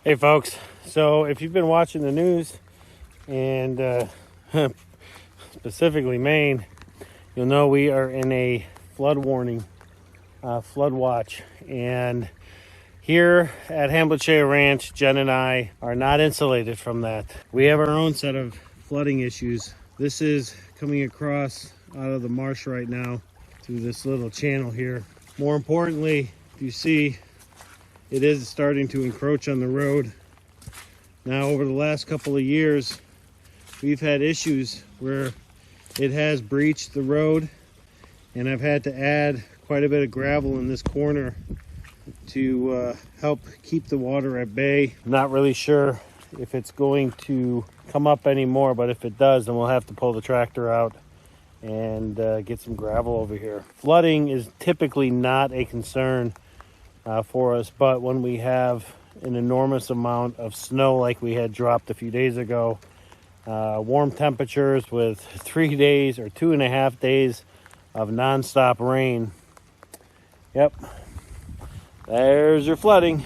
Hey folks, so if you've been watching the news and specifically Maine, you'll know we are in a flood warning, flood watch. And here at Hanbleceya Ranch, Jen and I are not insulated from that. We have our own set of flooding issues. This is coming across out of the marsh right now through this little channel here. More importantly, you see it is starting to encroach on the road. Now, over the last couple of years, we've had issues where it has breached the road, and I've had to add quite a bit of gravel in this corner to help keep the water at bay. I'm not really sure if it's going to come up anymore, but if it does, then we'll have to pull the tractor out and get some gravel over here. Flooding is typically not a concern for us, but when we have an enormous amount of snow like we had dropped a few days ago, warm temperatures with 3 days or 2.5 days of nonstop rain, yep, there's your flooding.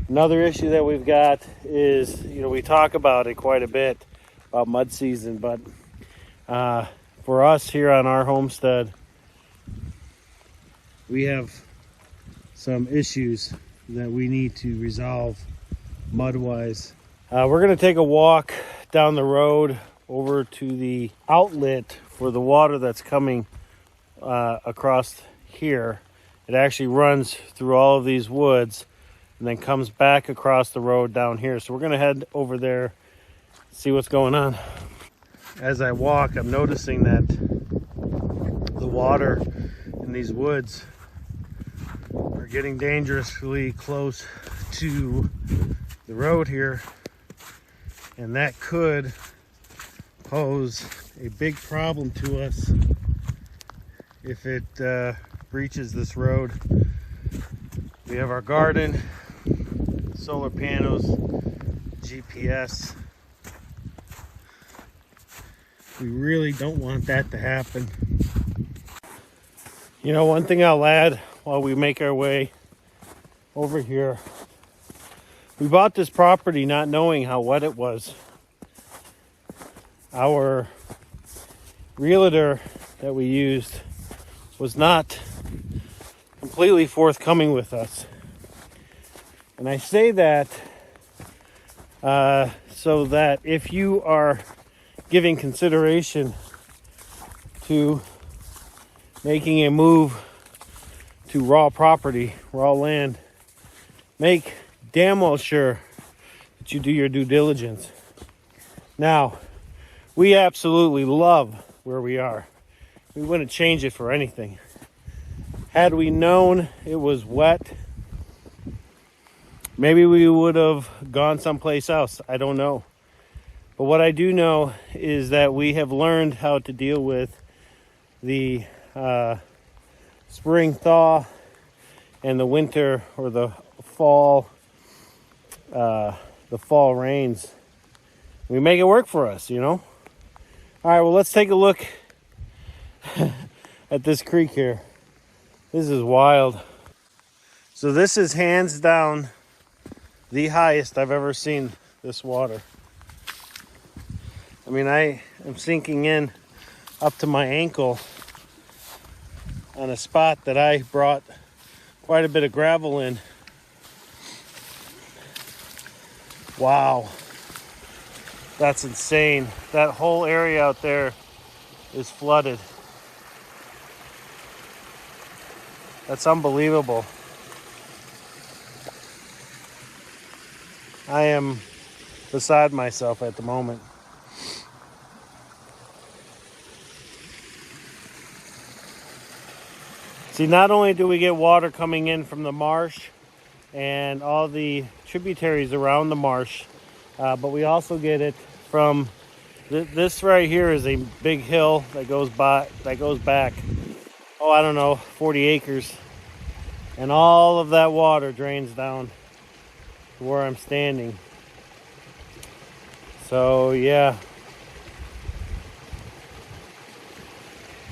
Another issue that we've got is, we talk about it quite a bit about mud season, but for us here on our homestead, we have some issues that we need to resolve mud-wise. We're going to take a walk down the road over to the outlet for the water that's coming across here. It actually runs through all of these woods and then comes back across the road down here. So we're going to head over there, see what's going on. As I walk, I'm noticing that the water in these woods are getting dangerously close to the road here, and that could pose a big problem to us if it breaches this road. We have our garden, solar panels, GPS. We really don't want that to happen. One thing I'll add while we make our way over here, we bought this property not knowing how wet it was. Our realtor that we used was not completely forthcoming with us. And I say that so that if you are giving consideration to making a move to raw property, raw land, make damn well sure that you do your due diligence. Now, we absolutely love where we are. We wouldn't change it for anything. Had we known it was wet, maybe we would have gone someplace else. I don't know. But what I do know is that we have learned how to deal with the spring thaw and the winter or the fall rains. We make it work for us, All right, well, let's take a look at this creek here. This is wild. So this is hands down the highest I've ever seen this water. I mean, I am sinking in up to my ankle on a spot that I brought quite a bit of gravel in. Wow, that's insane. That whole area out there is flooded. That's unbelievable. I am beside myself at the moment. See, not only do we get water coming in from the marsh and all the tributaries around the marsh, but we also get it from this right here is a big hill that goes back, I don't know, 40 acres. And all of that water drains down to where I'm standing. So yeah,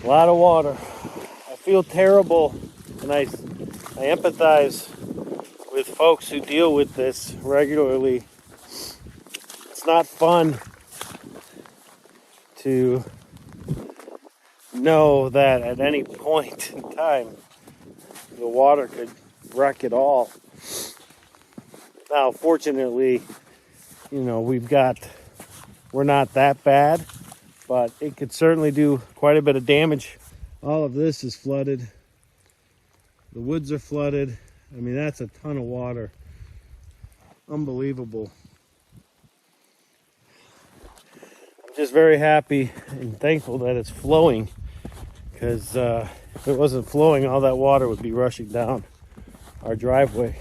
a lot of water. I feel terrible, and I empathize with folks who deal with this regularly. It's not fun to know that at any point in time the water could wreck it all. Now, fortunately, we're not that bad, but it could certainly do quite a bit of damage. All of this is flooded. The woods are flooded. I mean, that's a ton of water. Unbelievable. I'm just very happy and thankful that it's flowing, because if it wasn't flowing, all that water would be rushing down our driveway.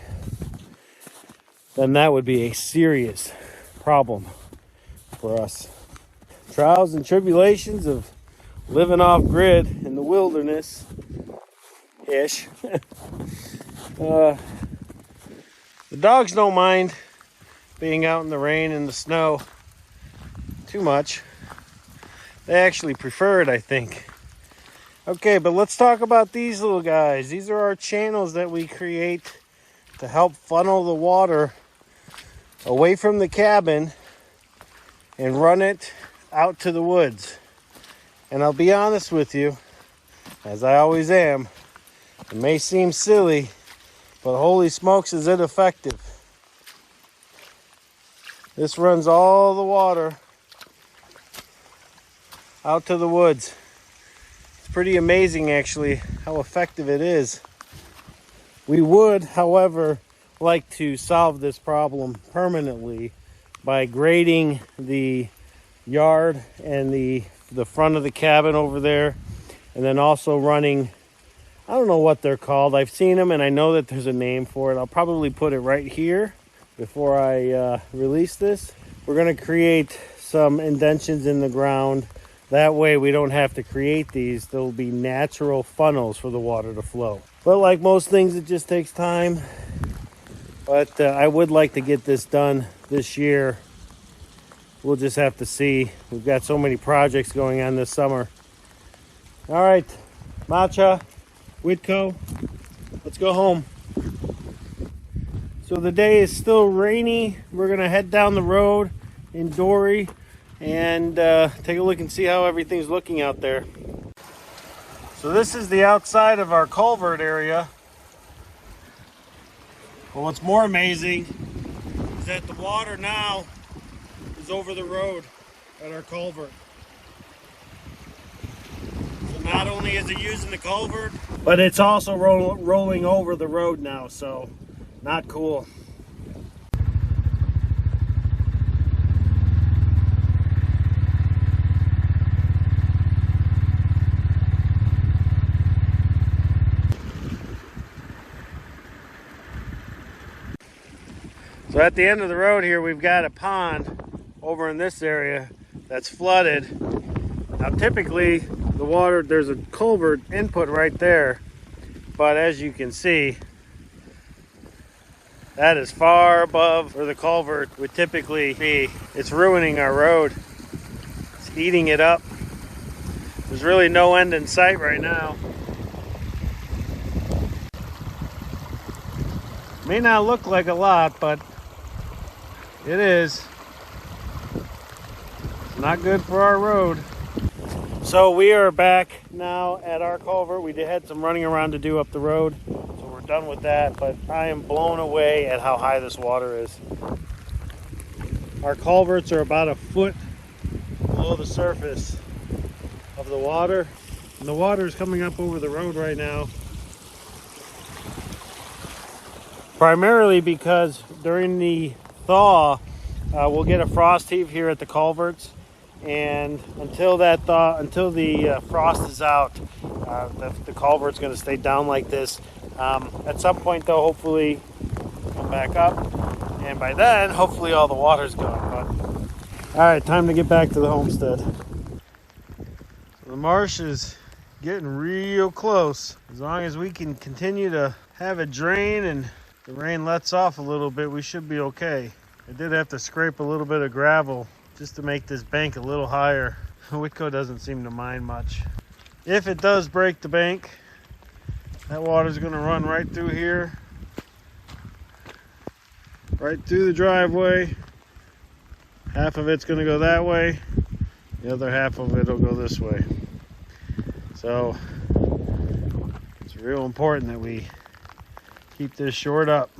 Then that would be a serious problem for us. Trials and tribulations of living off grid in the wilderness ish. The dogs don't mind being out in the rain and the snow too much. They actually prefer it, I think. Okay, but let's talk about these little guys. These are our channels that we create to help funnel the water away from the cabin and run it out to the woods. And I'll be honest with you, as I always am, it may seem silly, but holy smokes, is it effective. This runs all the water out to the woods. It's pretty amazing, actually, how effective it is. We would, however, like to solve this problem permanently by grading the yard and the front of the cabin over there, and then also running, I don't know what they're called. I've seen them and I know that there's a name for it. I'll probably put it right here before I release this. We're going to create some indentions in the ground. That way we don't have to create these. There'll be natural funnels for the water to flow. But like most things, it just takes time. But I would like to get this done this year. We'll just have to see. We've got so many projects going on this summer. All right, Matcha, Whitco, let's go home. So the day is still rainy. We're gonna head down the road in Dory and take a look and see how everything's looking out there. So this is the outside of our culvert area. But what's more amazing is that the water now is over the road at our culvert. So not only is it using the culvert, but it's also rolling over the road now, so not cool. So at the end of the road here, we've got a pond over in this area that's flooded. Now typically the water, there's a culvert input right there, but as you can see, that is far above where the culvert would typically be. It's ruining our road. It's eating it up. There's really no end in sight right now. May not look like a lot, but it is. It's not good for our road. So we are back now at our culvert. We had some running around to do up the road, so we're done with that, but I am blown away at how high this water is. Our culverts are about a foot below the surface of the water, and the water is coming up over the road right now. Primarily because during the thaw, we'll get a frost heave here at the culverts, and until the frost is out, the culvert's going to stay down like this. At some point though, hopefully come back up, and by then hopefully all the water's gone. But all right, time to get back to the homestead. So the marsh is getting real close. As long as we can continue to have it drain and the rain lets off a little bit, we should be okay. I did have to scrape a little bit of gravel just to make this bank a little higher. Whitco doesn't seem to mind much. If it does break the bank, that water's gonna run right through here right through the driveway. Half of it's going to go that way. The other half of it will go this way. So it's real important that we keep this shored up.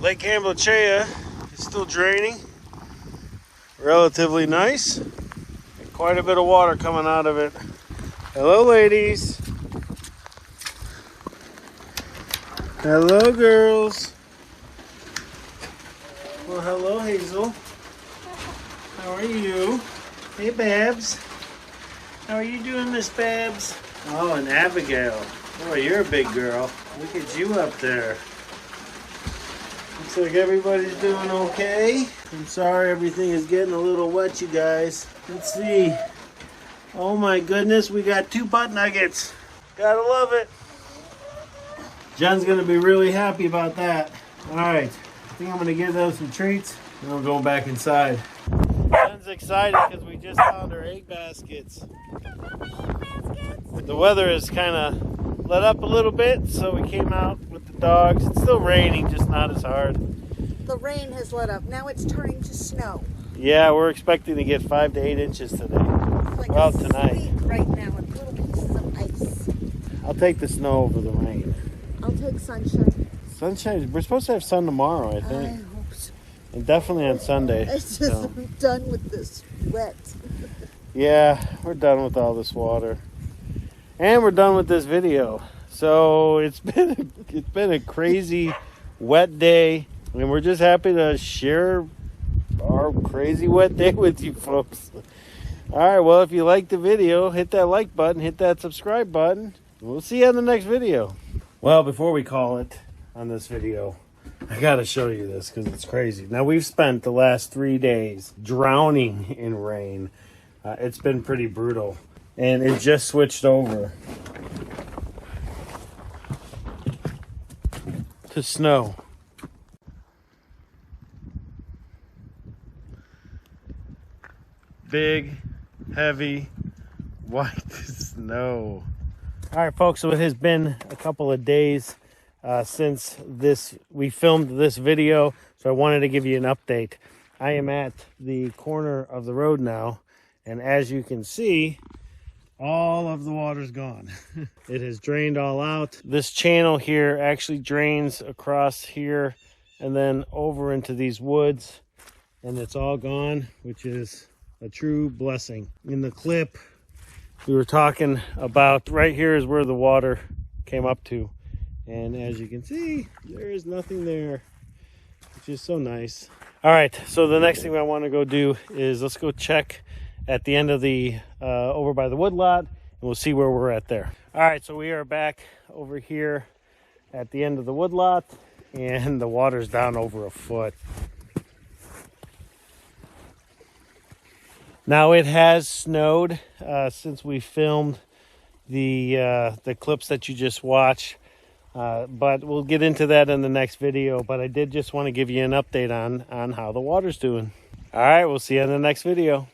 Lake Hanbleceya is still draining. Relatively nice. And quite a bit of water coming out of it. Hello, ladies. Hello, girls. Well, hello, Hazel. How are you? Hey, Babs. How are you doing, Miss Babs? Oh, and Abigail. Oh, you're a big girl. Look at you up there. Looks like everybody's doing okay. I'm sorry everything is getting a little wet, you guys. Let's see. Oh my goodness, we got 2 butt nuggets. Gotta love it. Jen's gonna be really happy about that. All right, I think I'm gonna give those some treats and I'm going back inside. Jen's excited because we just found our egg baskets. The weather has kind of let up a little bit, so we came out with the dogs. It's still raining, just not as hard. The rain has let up. Now it's turning to snow. Yeah, we're expecting to get 5 to 8 inches today. It's like well, tonight. Right now, with little pieces of ice. I'll take the snow over the rain. I'll take sunshine. Sunshine. We're supposed to have sun tomorrow, I think. I hope so. And definitely on Sunday. It's just I'm done with this wet. Yeah, we're done with all this water. And we're done with this video. So it's been a crazy wet day. And we're just happy to share our crazy wet day with you folks. All right, well, if you liked the video, hit that like button, hit that subscribe button. We'll see you on the next video. Well, before we call it on this video, I got to show you this because it's crazy. Now, we've spent the last 3 days drowning in rain. It's been pretty brutal. And it just switched over to snow. Big, heavy, white snow. All right, folks, so it has been a couple of days since we filmed this video, so I wanted to give you an update. I am at the corner of the road now, and as you can see, all of the water's gone. It has drained all out. This channel here actually drains across here and then over into these woods, and it's all gone, which is a true blessing. In the clip, we were talking about right here is where the water came up to. And as you can see, there is nothing there, which is so nice. All right, so the next thing I want to go do is let's go check at the end of the, over by the woodlot, and we'll see where we're at there. All right, so we are back over here at the end of the woodlot, and the water's down over a foot. Now it has snowed since we filmed the clips that you just watched, but we'll get into that in the next video. But I did just want to give you an update on how the water's doing. All right, we'll see you in the next video.